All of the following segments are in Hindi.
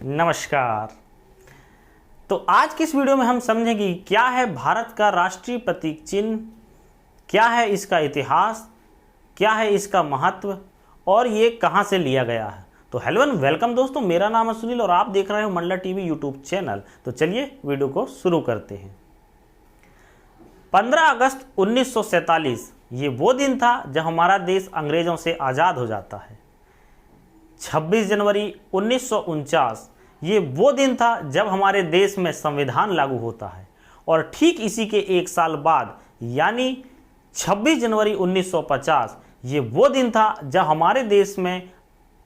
नमस्कार। तो आज की इस वीडियो में हम समझेंगे क्या है भारत का राष्ट्रीय प्रतीक चिन्ह, क्या है इसका इतिहास, क्या है इसका महत्व और ये कहाँ से लिया गया है। तो हेलो एंड वेलकम दोस्तों, मेरा नाम है सुनील और आप देख रहे हो मंडला टीवी यूट्यूब चैनल। तो चलिए वीडियो को शुरू करते हैं। 15 अगस्त 1947 ये वो दिन था जब हमारा देश अंग्रेज़ों से आज़ाद हो जाता है। 26 जनवरी 1949 ये वो दिन था जब हमारे देश में संविधान लागू होता है और ठीक इसी के एक साल बाद यानी 26 जनवरी 1950 ये वो दिन था जब हमारे देश में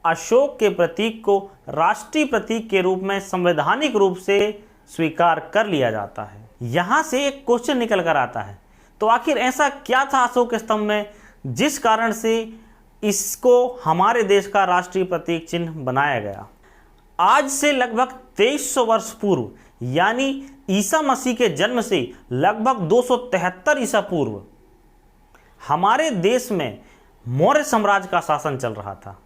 अशोक के प्रतीक को राष्ट्रीय प्रतीक के रूप में संवैधानिक रूप से स्वीकार कर लिया जाता है। यहाँ से एक क्वेश्चन निकल कर आता है, तो आखिर ऐसा क्या था अशोक स्तंभ में जिस कारण से इसको हमारे देश का राष्ट्रीय प्रतीक चिन्ह बनाया गया। आज से लगभग 2300 वर्ष पूर्व यानी ईसा मसीह के जन्म से लगभग 273 ईसा पूर्व हमारे देश में मौर्य साम्राज्य का शासन चल रहा था।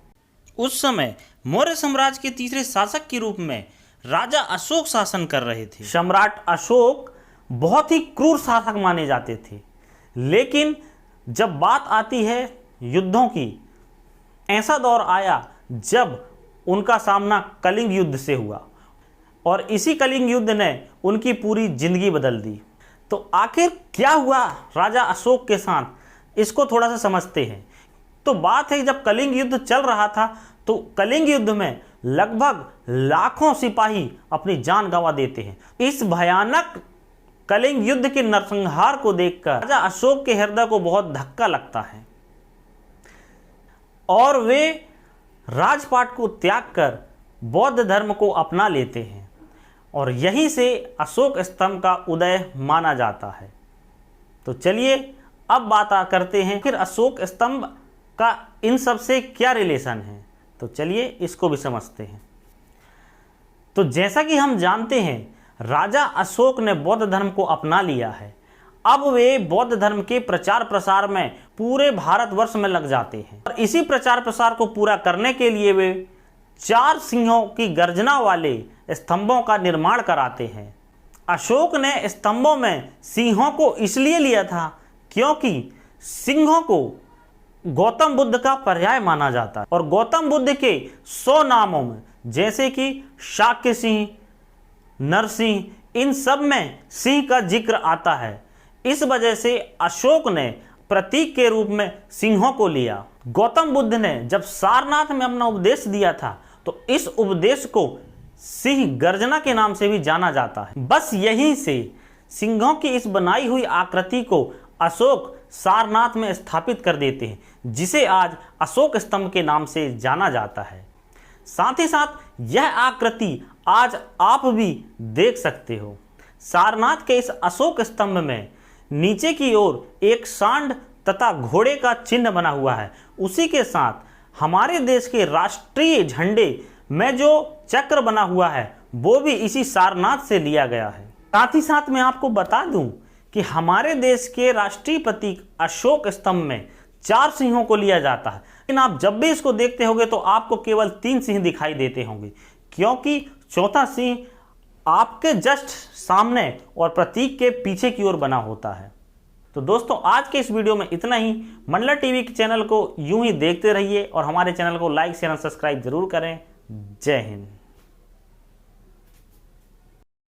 उस समय मौर्य साम्राज्य के तीसरे शासक के रूप में राजा अशोक शासन कर रहे थे। सम्राट अशोक बहुत ही क्रूर शासक माने जाते थे, लेकिन जब बात आती है युद्धों की, ऐसा दौर आया जब उनका सामना कलिंग युद्ध से हुआ और इसी कलिंग युद्ध ने उनकी पूरी जिंदगी बदल दी। तो आखिर क्या हुआ राजा अशोक के साथ, इसको थोड़ा सा समझते हैं। तो बात है जब कलिंग युद्ध चल रहा था तो कलिंग युद्ध में लगभग लाखों सिपाही अपनी जान गंवा देते हैं। इस भयानक कलिंग युद्ध के नरसंहार को देखकर राजा अशोक के हृदय को बहुत धक्का लगता है और वे राजपाट को त्याग कर बौद्ध धर्म को अपना लेते हैं और यहीं से अशोक स्तंभ का उदय माना जाता है। तो चलिए अब बात करते हैं फिर अशोक स्तंभ का इन सब से क्या रिलेशन है। तो चलिए इसको भी समझते हैं। तो जैसा कि हम जानते हैं राजा अशोक ने बौद्ध धर्म को अपना लिया है। अब वे बौद्ध धर्म के प्रचार प्रसार में पूरे भारतवर्ष में लग जाते हैं और इसी प्रचार प्रसार को पूरा करने के लिए वे 4 सिंहों की गर्जना वाले स्तंभों का निर्माण कराते हैं। अशोक ने स्तंभों में सिंहों को इसलिए लिया था क्योंकि सिंहों को गौतम बुद्ध का पर्याय माना जाता है और गौतम बुद्ध के 100 नामों में जैसे कि शाक्य सिंह, नरसिंह, इन सब में सिंह का जिक्र आता है। इस वजह से अशोक ने प्रतीक के रूप में सिंहों को लिया। गौतम बुद्ध ने जब सारनाथ में अपना उपदेश दिया था तो इस उपदेश को सिंह गर्जना के नाम से भी जाना जाता है। बस यहीं से सिंहों की इस बनाई हुई आकृति को अशोक सारनाथ में स्थापित कर देते हैं, जिसे आज अशोक स्तंभ के नाम से जाना जाता है। साथ ही साथ यह आकृति आज आप भी देख सकते हो। सारनाथ के इस अशोक स्तंभ में नीचे की ओर एक सांड तथा घोड़े का चिन्ह बना हुआ है। उसी के साथ हमारे देश के राष्ट्रीय झंडे में जो चक्र बना हुआ है वो भी इसी सारनाथ से लिया गया है। साथ ही साथ मैं आपको बता दूं कि हमारे देश के राष्ट्रीय प्रतीक अशोक स्तंभ में 4 सिंहों को लिया जाता है, लेकिन आप जब भी इसको देखते होंगे तो आपको केवल 3 सिंह दिखाई देते होंगे, क्योंकि चौथा सिंह आपके जस्ट सामने और प्रतीक के पीछे की ओर बना होता है। तो दोस्तों आज के इस वीडियो में इतना ही। मंडला टीवी के चैनल को यूं ही देखते रहिए और हमारे चैनल को लाइक शेयर और सब्सक्राइब जरूर करें। जय हिंद।